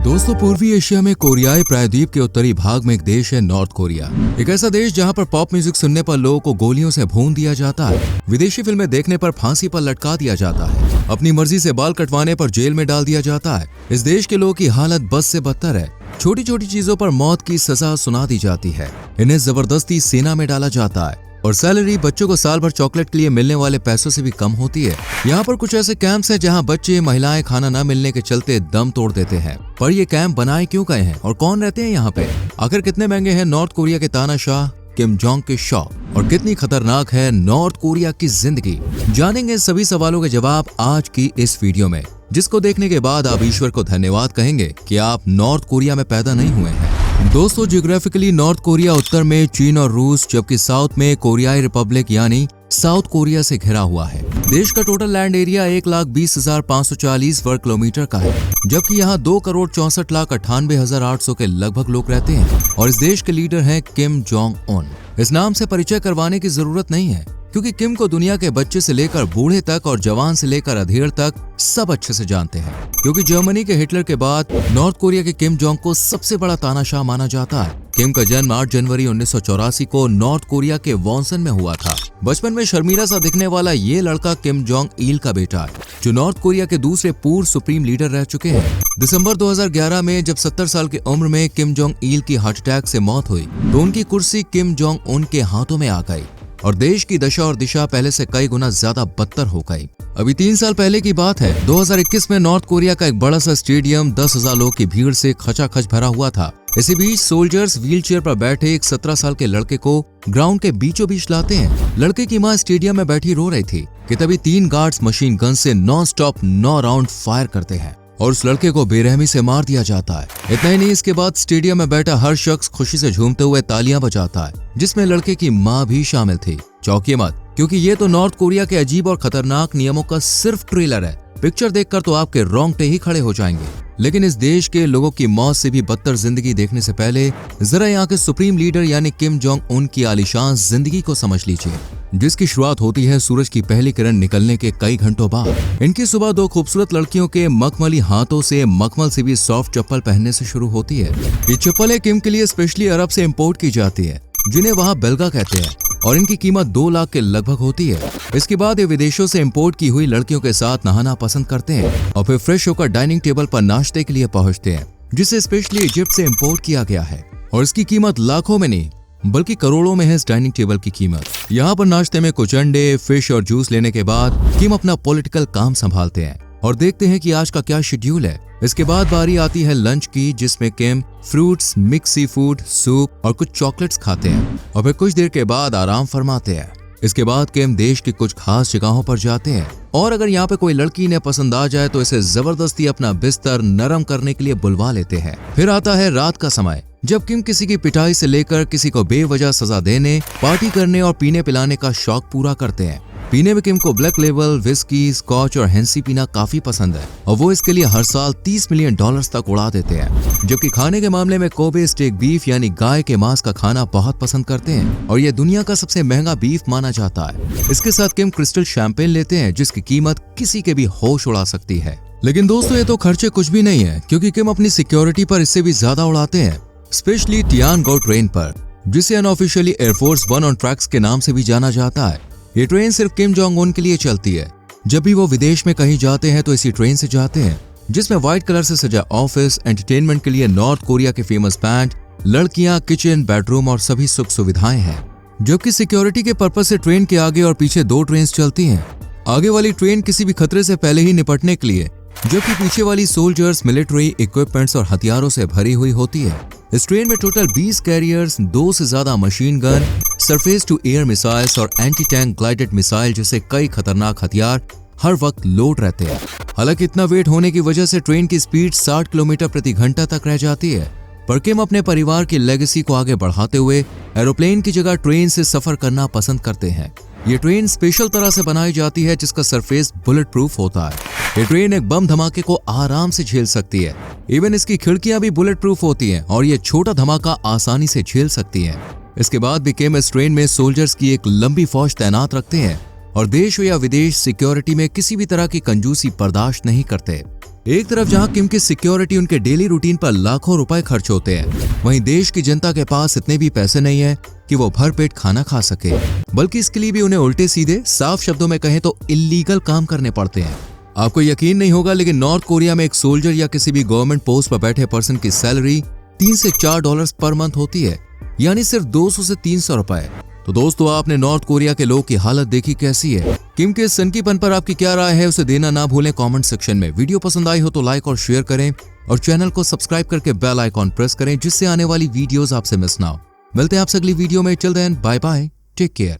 दोस्तों, पूर्वी एशिया में कोरियाई प्रायद्वीप के उत्तरी भाग में एक देश है नॉर्थ कोरिया। एक ऐसा देश जहां पर पॉप म्यूजिक सुनने पर लोगों को गोलियों से भून दिया जाता है, विदेशी फिल्में देखने पर फांसी पर लटका दिया जाता है, अपनी मर्जी से बाल कटवाने पर जेल में डाल दिया जाता है। इस देश के लोगों की हालत बस से बदतर है। छोटी छोटी चीजों पर मौत की सजा सुना दी जाती है। इन्हें जबरदस्ती सेना में डाला जाता है और सैलरी बच्चों को साल भर चॉकलेट के लिए मिलने वाले पैसों से भी कम होती है। यहाँ पर कुछ ऐसे कैंप्स हैं जहाँ बच्चे महिलाएं खाना न मिलने के चलते दम तोड़ देते हैं। पर ये कैंप बनाए क्यों गए हैं और कौन रहते हैं यहाँ पे? आखिर कितने महंगे हैं नॉर्थ कोरिया के तानाशाह किम जोंग के शौक और कितनी खतरनाक है नॉर्थ कोरिया की जिंदगी? जानेंगे सभी सवालों के जवाब आज की इस वीडियो में, जिसको देखने के बाद आप ईश्वर को धन्यवाद कहेंगे कि आप नॉर्थ कोरिया में पैदा नहीं हुए हैं। दोस्तों, जियोग्राफिकली नॉर्थ कोरिया उत्तर में चीन और रूस, जबकि साउथ में कोरियाई रिपब्लिक यानी साउथ कोरिया से घिरा हुआ है। देश का टोटल लैंड एरिया 1,20,540 वर्ग किलोमीटर का है, जबकि यहाँ 2,64,98,800 के लगभग लोग रहते हैं और इस देश के लीडर हैं किम जोंग उन। इस नाम से परिचय करवाने की जरूरत नहीं है, क्योंकि किम को दुनिया के बच्चे से लेकर बूढ़े तक और जवान से लेकर अधेड़ तक सब अच्छे से जानते हैं, क्योंकि जर्मनी के हिटलर के बाद नॉर्थ कोरिया के किम जोंग को सबसे बड़ा तानाशाह माना जाता है। किम का जन्म 8 जनवरी 1984 को नॉर्थ कोरिया के वॉन्सन में हुआ था। बचपन में शर्मीला सा दिखने वाला ये लड़का किम जोंग इल का बेटा है, जो नॉर्थ कोरिया के दूसरे पूर्व सुप्रीम लीडर रह चुके हैं। दिसंबर 2011 में जब 70 साल की उम्र में किम जोंग इल की हार्ट अटैक से मौत हुई, तो उनकी कुर्सी किम जोंग उन के हाथों में आ गई और देश की दशा और दिशा पहले से कई गुना ज्यादा बदतर हो गई। अभी 3 साल पहले की बात है। 2021 में नॉर्थ कोरिया का एक बड़ा सा स्टेडियम 10,000 लोग की भीड़ से खचाखच भरा हुआ था। इसी बीच सोल्जर्स व्हीलचेयर पर बैठे एक 17 साल के लड़के को ग्राउंड के बीचों बीच लाते हैं। लड़के की मां स्टेडियम में बैठी रो रही थी कि तभी 3 गार्ड्स मशीन गन से नॉन स्टॉप 9 राउंड फायर करते हैं और उस लड़के को बेरहमी से मार दिया जाता है। इतना ही नहीं, इसके बाद स्टेडियम में बैठा हर शख्स खुशी से झूमते हुए तालियां बजाता है, जिसमें लड़के की मां भी शामिल थी। चौंकिए मत, क्योंकि ये तो नॉर्थ कोरिया के अजीब और खतरनाक नियमों का सिर्फ ट्रेलर है। पिक्चर देखकर तो आपके रोंगटे ही खड़े हो जाएंगे। लेकिन इस देश के लोगों की मौत से भी बदतर जिंदगी देखने से पहले जरा यहाँ के सुप्रीम लीडर यानी किम जोंग उन की आलीशान जिंदगी को समझ लीजिए, जिसकी शुरुआत होती है सूरज की पहली किरण निकलने के कई घंटों बाद। इनकी सुबह 2 खूबसूरत लड़कियों के मखमली हाथों से मखमल से भी सॉफ्ट चप्पल पहनने से शुरू होती है। ये चप्पलें किम के लिए स्पेशली अरब से इम्पोर्ट की जाती है, जिन्हें वहाँ बेलगा कहते हैं, और इनकी कीमत 2 लाख के लगभग होती है। इसके बाद ये विदेशों से इंपोर्ट की हुई लड़कियों के साथ नहाना पसंद करते हैं और फिर फ्रेश होकर डाइनिंग टेबल पर नाश्ते के लिए पहुंचते हैं, जिसे स्पेशली इजिप्ट से इंपोर्ट किया गया है और इसकी कीमत लाखों में नहीं बल्कि करोड़ों में है। इस डाइनिंग टेबल की कीमत। यहाँ पर नाश्ते में कुछ अंडे, फिश और जूस लेने के बाद किम अपना पॉलिटिकल काम संभालते हैं और देखते हैं कि आज का क्या शेड्यूल है। इसके बाद बारी आती है लंच की, जिसमें किम fruits, mix sea food, soup और कुछ चॉकलेट्स खाते हैं और फिर कुछ देर के बाद आराम फरमाते हैं। इसके बाद किम देश की कुछ खास जगहों पर जाते हैं और अगर यहाँ पे कोई लड़की इन्हें पसंद आ जाए तो इसे जबरदस्ती अपना बिस्तर नरम करने के लिए बुलवा लेते हैं। फिर आता है रात का समय, जब किम किसी की पिटाई से लेकर किसी को बेवजह सजा देने, पार्टी करने और पीने पिलाने का शौक पूरा करते हैं। पीने में किम को ब्लैक लेबल, विस्की, स्कॉच और हेंसी पीना काफी पसंद है और वो इसके लिए हर साल $30 मिलियन तक उड़ा देते हैं। जबकि खाने के मामले में कोबे स्टेक बीफ यानी गाय के मांस का खाना बहुत पसंद करते हैं और ये दुनिया का सबसे महंगा बीफ माना जाता है। इसके साथ किम क्रिस्टल शैंपेन लेते हैं, जिसकी कीमत किसी के भी होश उड़ा सकती है। लेकिन दोस्तों, ये तो खर्चे कुछ भी नहीं है, क्योंकि किम अपनी सिक्योरिटी पर इससे भी ज्यादा उड़ाते हैं, स्पेशली टियानगो ट्रेन पर, जिसे अनऑफिशियली एयरफोर्स 1 ऑन ट्रैक्स के नाम से भी जाना जाता है। ये ट्रेन सिर्फ किम जोंग उन के लिए चलती है। जब भी वो विदेश में कहीं जाते हैं तो इसी ट्रेन से जाते हैं, जिसमें व्हाइट कलर से सजा ऑफिस, एंटरटेनमेंट के लिए नॉर्थ कोरिया के फेमस बैंड, लड़कियां, किचन, बेडरूम और सभी सुख सुविधाएं हैं। जबकि सिक्योरिटी के पर्पज से ट्रेन के आगे और पीछे 2 ट्रेन चलती हैं। आगे वाली ट्रेन किसी भी खतरे से पहले ही निपटने के लिए, जबकि पीछे वाली सोल्जर्स, मिलिट्री इक्विपमेंट्स और हथियारों से भरी हुई होती है। इस ट्रेन में टोटल 20 कैरियर्स, 2 से ज्यादा machine gun, surface to air missiles और एंटी टैंक ग्लाइडेड मिसाइल जैसे कई खतरनाक हथियार हर वक्त लोड रहते हैं। हालांकि इतना वेट होने की वजह से ट्रेन की स्पीड 60 किलोमीटर प्रति घंटा तक रह जाती है। पर किम अपने परिवार की लेगेसी को आगे बढ़ाते हुए एरोप्लेन की जगह ट्रेन से सफर करना पसंद करते हैं। ये ट्रेन स्पेशल तरह से बनाई जाती है, जिसका सरफेस बुलेट प्रूफ होता है। ये ट्रेन एक बम धमाके को आराम से झेल सकती है। इवन इसकी खिड़कियां भी बुलेट प्रूफ होती हैं और ये छोटा धमाका आसानी से झेल सकती है। इसके बाद भी किम इस ट्रेन में सोल्जर्स की एक लंबी फौज तैनात रखते हैं और देश हो या विदेश सिक्योरिटी में किसी भी तरह की कंजूसी बर्दाश्त नहीं करते। एक तरफ जहां किम की सिक्योरिटी उनके डेली रूटीन पर लाखों रुपए खर्च होते हैं, वहीं देश की जनता के पास इतने भी पैसे नहीं है कि वो भरपेट खाना खा सके, बल्कि इसके लिए भी उन्हें उल्टे सीधे, साफ शब्दों में कहें तो इल्लीगल काम करने पड़ते हैं। आपको यकीन नहीं होगा, लेकिन नॉर्थ कोरिया में एक सोल्जर या किसी भी गवर्नमेंट पोस्ट पर बैठे पर्सन की सैलरी $3 से $4 पर मंथ होती है, यानी सिर्फ 200 से 300 रुपए। तो दोस्तों, आपने नॉर्थ कोरिया के लोगों की हालत देखी कैसी है। किम के सनकीपन पर आपकी क्या राय है, उसे देना ना भूलें कमेंट सेक्शन में। वीडियो पसंद आई हो तो लाइक और शेयर करें और चैनल को सब्सक्राइब करके बेल आइकॉन प्रेस करें, जिससे आने वाली वीडियोस आपसे मिस ना हो। मिलते हैं आपसे अगली वीडियो में। Till then bye bye, take care.